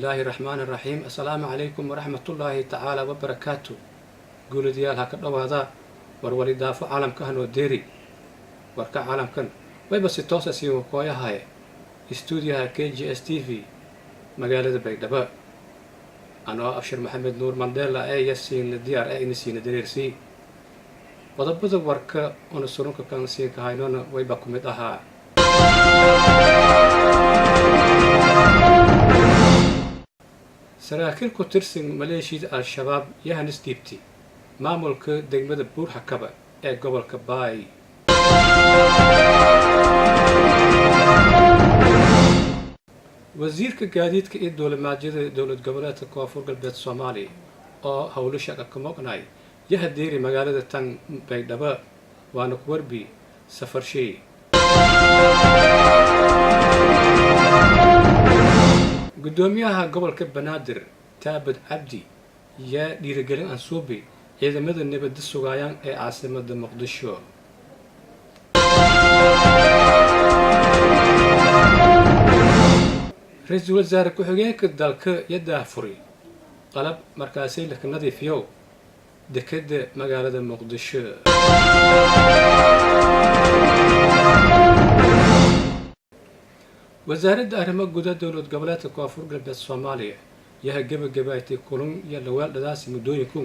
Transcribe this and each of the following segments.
الله الرحمن الرحيم. السلام عليكم ورحمة الله تعالى وبركاته. قول ديال هكذا وهذا ورولي دافع عالم كهن وديري وركع عالم كن ويبس توسع سيو كويا هاي استوديوها KGS TV مقالة بيدبا. أنا أبشر محمد نور مانديلا أي يسين الديار أي نسين دريرسي وضبط وركا ونصرون كان سيك هاينون ويبكم مدها. سراكيل كترسن ماليشيا الشباب يهنس ديبتي maamulka degmada buur-xakaba ee gobolka baay. wasiirka gaadiidka iyo dowladmaajyada dowlad goboleedka koonfur galbeed soomaaliya oo howlo shaqa ka maqnay yahadeeri magaalada tan baydhabo waana ku warbi safarshay. gudoomiyaha gobolka banaadir taabad cabdi yaa dhiirigelin ansuubi ciidamada nabadda sugayaan ee caasimada muqdisho. ra-iisul wasaare ku-xigeenka dalka yadaa furi qalab markaasay laka nadiifiyo dekeda magaalada muqdisho. wasaaradda arrimo guda dowlad goboleedka koonfur galbeed soomaaliya yaha gebagabaatay kulun iyo dhawaaldhadaasi muddooyinku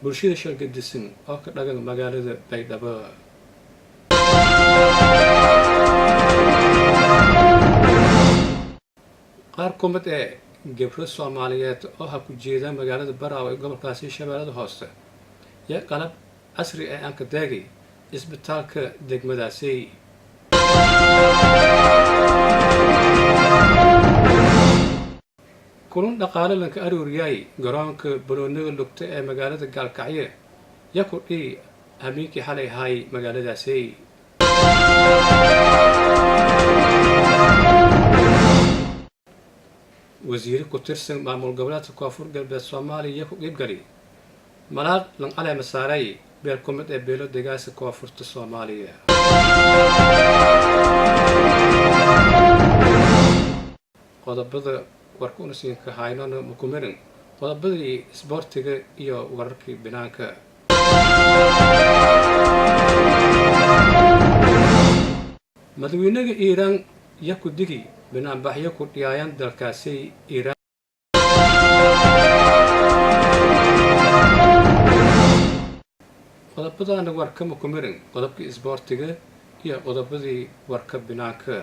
bulshada shalgadisan oo ka dhagan magaalada baydhabo. qaar ku mid ee gabro soomaaliyeed oo ha ku jeeda magaalada baraawe ee gobolkaasi shabeellada hoose yaa qalab casri ee aan ka daagay isbitaalka degmadaasi. kulun dhaqaale lanka arooriyay garoonka balooniga lugta ee magaalada gaalkacyo yaa ku dhii habeenkii xalay ahay magaaladaasi. wasiire ku tirsan maamul goboleedka koonfur galbeed soomaaliya yaa ku qiibgali malaaq lan caleema saaray beel ku mid ee beelo degaasa koonfurta soomaaliya. qodobada warka unasiinka haynona mukumirin qodobadii isboortiga iyo wararkii binaanka. madaxweynaha iiraan yaa ku digi banaanbaxyo ku dhiyaayan dalkaasi iiraan. qodobadaana warka mukumirin qodobkii isboortiga iyo qodobadii warka binaanka.